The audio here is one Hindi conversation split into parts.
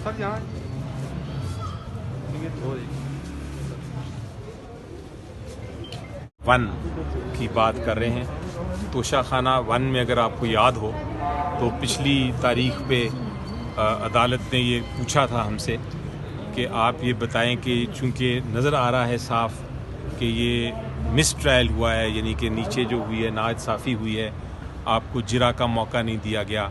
सर यहाँ वन की बात कर रहे हैं। तोशा खाना वन में अगर आपको याद हो तो पिछली तारीख पे अदालत ने ये पूछा था हमसे कि आप ये बताएं कि चूँकि नज़र आ रहा है साफ कि ये मिस ट्रायल हुआ है, यानी कि नीचे जो हुई है नाइंसाफ़ी हुई है, आपको जिरा का मौका नहीं दिया गया,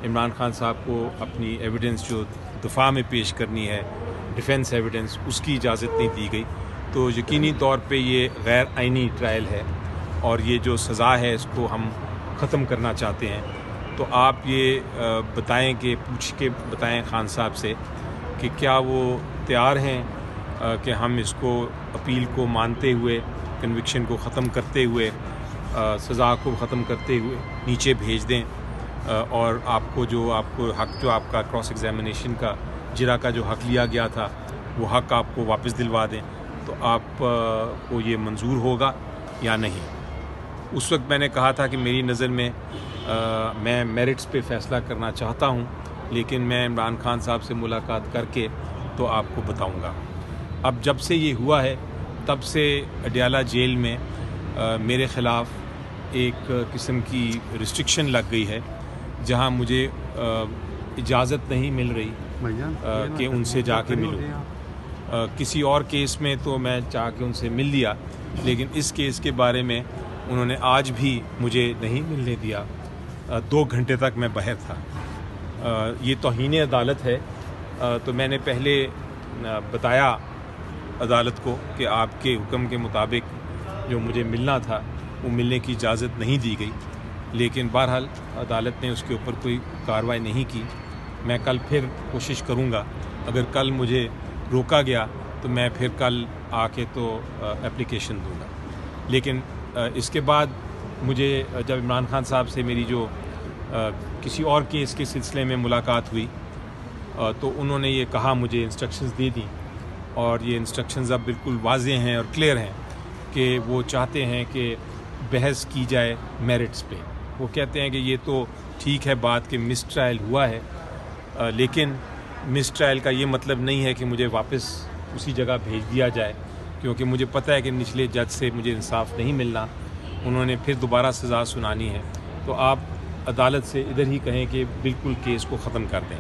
इमरान खान साहब को अपनी एविडेंस जो दफ़ा में पेश करनी है, डिफेंस एविडेंस, उसकी इजाज़त नहीं दी गई, तो यकीनी तौर पे ये गैर आइनी ट्रायल है और ये जो सज़ा है इसको हम ख़त्म करना चाहते हैं। तो आप ये बताएं कि पूछ के बताएं खान साहब से कि क्या वो तैयार हैं कि हम इसको अपील को मानते हुए, कन्विक्शन को ख़त्म करते हुए, सज़ा को ख़त्म करते हुए नीचे भेज दें और आपको हक़ जो आपका क्रॉस एग्ज़ामिनेशन का जिरा का जो हक़ लिया गया था वो हक़ आपको वापस दिलवा दें, तो आप को ये मंजूर होगा या नहीं। उस वक्त मैंने कहा था कि मेरी नज़र में मैं मेरिट्स पे फ़ैसला करना चाहता हूँ, लेकिन मैं इमरान खान साहब से मुलाकात करके तो आपको बताऊँगा। अब जब से ये हुआ है तब से अडयाला जेल में मेरे ख़िलाफ़ एक किस्म की रिस्ट्रिक्शन लग गई है, जहाँ मुझे इजाज़त नहीं मिल रही कि उनसे जाके मिलूँ। किसी और केस में तो मैं चाह के उनसे मिल लिया, लेकिन इस केस के बारे में उन्होंने आज भी मुझे नहीं मिलने दिया। 2 घंटे तक मैं बाहर था। ये तौहीन अदालत है। तो मैंने पहले बताया अदालत को कि आपके हुक्म के मुताबिक जो मुझे मिलना था वो मिलने की इजाज़त नहीं दी गई, लेकिन बहरहाल अदालत ने उसके ऊपर कोई कार्रवाई नहीं की। मैं कल फिर कोशिश करूँगा, अगर कल मुझे रोका गया तो मैं फिर कल आके तो एप्लीकेशन दूँगा। लेकिन इसके बाद मुझे जब इमरान खान साहब से मेरी जो किसी और केस के सिलसिले में मुलाकात हुई तो उन्होंने ये कहा, मुझे इंस्ट्रक्शंस दे दी, और ये इंस्ट्रक्शंस अब बिल्कुल वाज़ेह हैं और क्लियर हैं कि वो चाहते हैं कि बहस की जाए मेरिट्स पे। वो कहते हैं कि ये तो ठीक है बात कि मिस ट्रायल हुआ है, लेकिन मिस ट्रायल का ये मतलब नहीं है कि मुझे वापस उसी जगह भेज दिया जाए, क्योंकि मुझे पता है कि निचले जज से मुझे इंसाफ नहीं मिलना, उन्होंने फिर दोबारा सज़ा सुनानी है। तो आप अदालत से इधर ही कहें कि बिल्कुल केस को ख़त्म कर दें।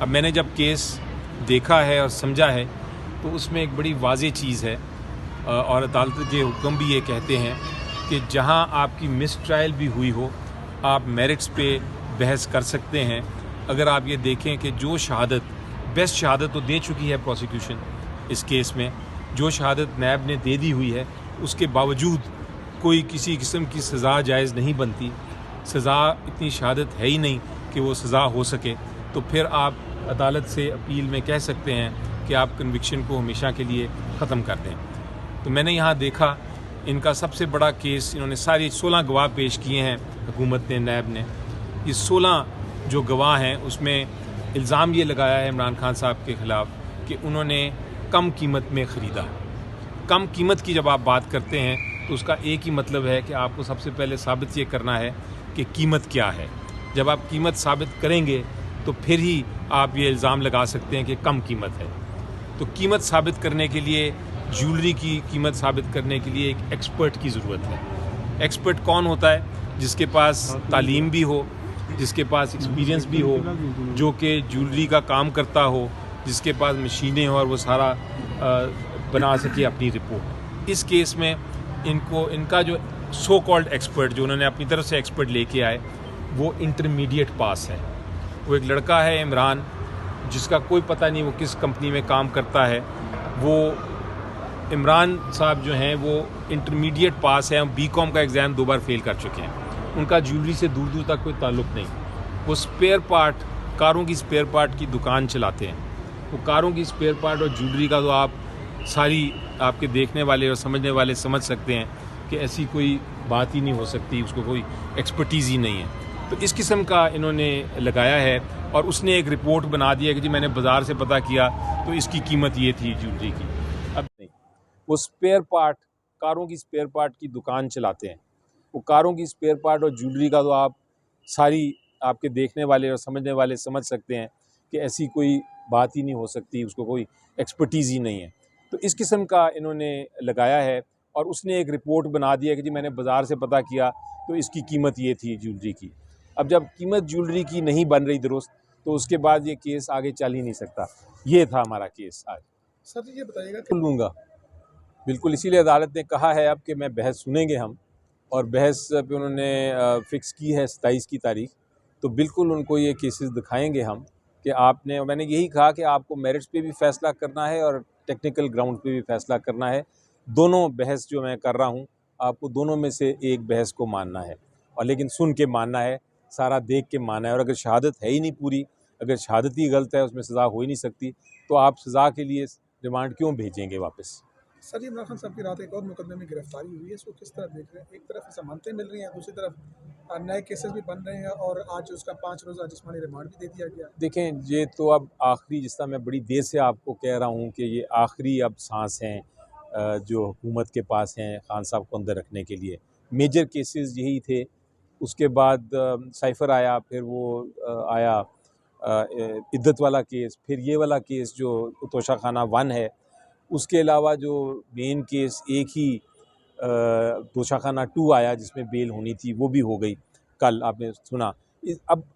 अब मैंने जब केस देखा है और समझा है तो उसमें एक बड़ी वाज़ेह चीज़ है, और अदालत के हुक्म भी ये कहते हैं कि जहां आपकी मिस ट्रायल भी हुई हो, आप मेरिट्स पे बहस कर सकते हैं। अगर आप ये देखें कि जो शहादत, बेस्ट शहादत तो दे चुकी है प्रोसिक्यूशन इस केस में, जो शहादत नैब ने दे दी हुई है, उसके बावजूद कोई किसी किस्म की सज़ा जायज़ नहीं बनती। सज़ा इतनी शहादत है ही नहीं कि वो सज़ा हो सके, तो फिर आप अदालत से अपील में कह सकते हैं कि आप कन्विक्शन को हमेशा के लिए ख़त्म कर दें। तो मैंने यहाँ देखा इनका सबसे बड़ा केस, इन्होंने सारी 16 गवाह पेश किए हैं हुकूमत ने, नैब ने। ये 16 जो गवाह हैं उसमें इल्ज़ाम ये लगाया है इमरान खान साहब के ख़िलाफ़ कि उन्होंने कम कीमत में ख़रीदा। कम कीमत की जब आप बात करते हैं तो उसका एक ही मतलब है कि आपको सबसे पहले साबित ये करना है कि कीमत क्या है। जब आप कीमत साबित करेंगे तो फिर ही आप ये इल्ज़ाम लगा सकते हैं कि कम कीमत है। तो कीमत साबित करने के लिए, ज्वेलरी की कीमत साबित करने के लिए एक एक्सपर्ट की ज़रूरत है। एक्सपर्ट कौन होता है? जिसके पास तालीम भी हो, जिसके पास एक्सपीरियंस भी हो, जो कि ज्वेलरी का काम करता हो, जिसके पास मशीनें हो और वो सारा बना सके अपनी रिपोर्ट। इस केस में इनका जो सो कॉल्ड एक्सपर्ट, जो उन्होंने अपनी तरफ से एक्सपर्ट लेके आए, वो इंटरमीडिएट पास है। वो एक लड़का है इमरान, जिसका कोई पता नहीं वो किस कंपनी में काम करता है। वो इमरान साहब जो हैं वो इंटरमीडिएट पास हैं, बीकॉम का एग्ज़ाम 2 बार फेल कर चुके हैं। उनका ज्वेलरी से दूर दूर तक कोई ताल्लुक़ नहीं। वो स्पेयर पार्ट, कारों की स्पेयर पार्ट की दुकान चलाते हैं। वो कारों की स्पेयर पार्ट और ज्वेलरी का तो आप सारी आपके देखने वाले और समझने वाले समझ सकते हैं कि ऐसी कोई बात ही नहीं हो सकती, उसको कोई एक्सपर्टीज़ ही नहीं है। तो इस किस्म का इन्होंने लगाया है, और उसने एक रिपोर्ट बना दी है कि जी मैंने बाज़ार से पता किया तो इसकी कीमत ये थी ज्वेलरी की। अब नहीं, वो स्पेयर पार्ट, कारों की स्पेयर पार्ट की दुकान चलाते हैं। वो कारों की स्पेयर पार्ट और ज्वेलरी का तो आप सारी आपके देखने वाले और समझने वाले समझ सकते हैं कि ऐसी कोई बात ही नहीं हो सकती, उसको कोई एक्सपर्टीज़ ही नहीं है। तो इस किस्म का इन्होंने लगाया है और उसने एक रिपोर्ट बना दिया कि जी मैंने बाज़ार से पता किया तो इसकी कीमत ये थी ज्वेलरी की। अब जब कीमत ज्वेलरी की नहीं बन रही दुरुस्त, तो उसके बाद ये केस आगे चल ही नहीं सकता। ये था हमारा केस आज। सर ये बताइएगा कि लूँगा बिल्कुल, इसीलिए अदालत ने कहा है अब कि मैं बहस सुनेंगे हम, और बहस पे उन्होंने फ़िक्स की है 27 की तारीख। तो बिल्कुल उनको ये केसेस दिखाएंगे हम कि आपने, और मैंने यही कहा कि आपको मेरिट्स पे भी फ़ैसला करना है और टेक्निकल ग्राउंड पे भी फ़ैसला करना है। दोनों बहस जो मैं कर रहा हूँ, आपको दोनों में से एक बहस को मानना है, और लेकिन सुन के मानना है, सारा देख के मानना है। और अगर शहादत है ही नहीं पूरी, अगर शहादत ही गलत है, उसमें सज़ा हो ही नहीं सकती, तो आप सज़ा के लिए रिमांड क्यों भेजेंगे वापस? सर इमरान खान साहब की रात एक और मुकदमे में गिरफ्तारी हुई है, इसको किस तरह देख रहे हैं? एक तरफ जमानतें मिल रही हैं, दूसरी तरफ नए केसेस भी बन रहे हैं और आज उसका 5 रोज़ा जिस्मानी रिमांड भी दे दिया गया। देखें, ये तो अब आखिरी, जिस तरह मैं बड़ी देर से आपको कह रहा हूँ कि ये आखिरी अब सांस हैं जो हुकूमत के पास हैं खान साहब को अंदर रखने के लिए। मेजर केसेस यही थे, उसके बाद साइफ़र आया, फिर वो आया इद्दत वाला केस, फिर ये वाला केस जो तोशाखाना 1 है। उसके अलावा जो मेन केस एक ही तोशाखाना 2 आया जिसमें बेल होनी थी, वो भी हो गई, कल आपने सुना।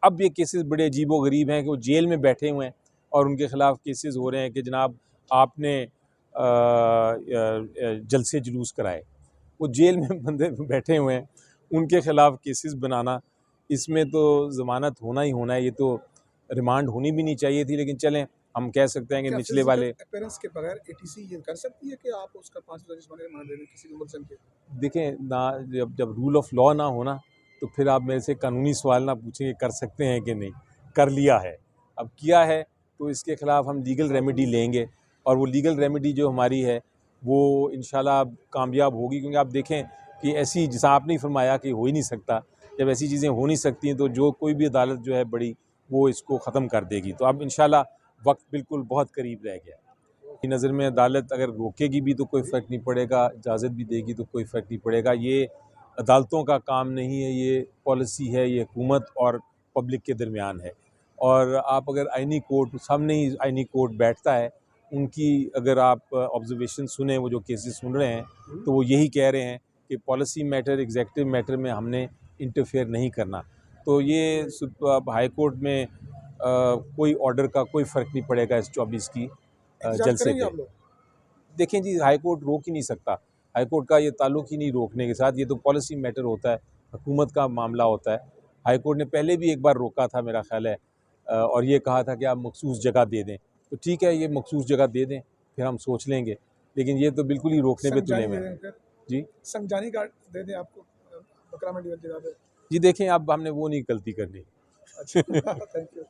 अब ये केसेस बड़े अजीबो-गरीब हैं कि वो जेल में बैठे हुए हैं और उनके ख़िलाफ़ केसेस हो रहे हैं कि जनाब आपने जलसे जुलूस कराए। वो जेल में बंदे बैठे हुए हैं, उनके ख़िलाफ़ केसेस बनाना, इसमें तो ज़मानत होना ही होना है। ये तो रिमांड होनी भी नहीं चाहिए थी, लेकिन चलें, हम कह सकते हैं कि क्या निचले वाले। अपीयरेंस के बगैर एटीसी ये कर सकती है कि आप उसका 5 रोज़ा जिस्मानी रिमांड दे दें किसी भी मुलज़िम के? देखें ना, जब रूल ऑफ लॉ ना हो ना, तो फिर आप मेरे से कानूनी सवाल ना पूछें कर सकते हैं कि नहीं। कर लिया है, अब किया है, तो इसके ख़िलाफ़ हम लीगल रेमेडी लेंगे, और वो लीगल रेमेडी जो हमारी है वो इंशाल्लाह कामयाब होगी। क्योंकि आप देखें कि ऐसी, जैसा आपने फरमाया कि हो ही नहीं सकता, जब ऐसी चीज़ें हो नहीं सकती हैं तो जो कोई भी अदालत जो है बड़ी, वो इसको ख़त्म कर देगी। तो अब इंशाल्लाह वक्त बिल्कुल बहुत करीब रह गया। की नज़र में अदालत अगर रोकेगी भी तो कोई फ़र्क नहीं पड़ेगा, इजाज़त भी देगी तो कोई फ़र्क नहीं पड़ेगा। ये अदालतों का काम नहीं है, ये पॉलिसी है, ये हुकूमत और पब्लिक के दरमियान है। और आप अगर आईनी कोर्ट, सामने ही आईनी कोर्ट बैठता है, उनकी अगर आप ऑब्जर्वेशन सुने, वो जो केसेस सुन रहे हैं, तो वो यही कह रहे हैं कि पॉलिसी मैटर, एग्जीक्यूटिव मैटर में हमने इंटरफेयर नहीं करना। तो ये अब हाई कोर्ट में कोई ऑर्डर का कोई फ़र्क नहीं पड़ेगा इस 24 की एहतजाज जलसे करेंगे पे। आप लोग? देखें जी, हाई कोर्ट रोक ही नहीं सकता, हाई कोर्ट का ये ताल्लुक ही नहीं रोकने के साथ, ये तो पॉलिसी मैटर होता है, हुकूमत का मामला होता है। हाई कोर्ट ने पहले भी एक बार रोका था मेरा ख्याल है, और ये कहा था कि आप मखसूस जगह दे दें। तो ठीक है, ये मखसूस जगह दे दें, फिर हम सोच लेंगे, लेकिन ये तो बिल्कुल ही रोकने पे तुले संजानी हुए दे हैं। दें फिर? जी संजानी कार्ड दे दें आपको बकरा मंडी वाली जगह पे? जी, देखें अब हमने वो नहीं गलती करनी। अच्छा थैंक यू।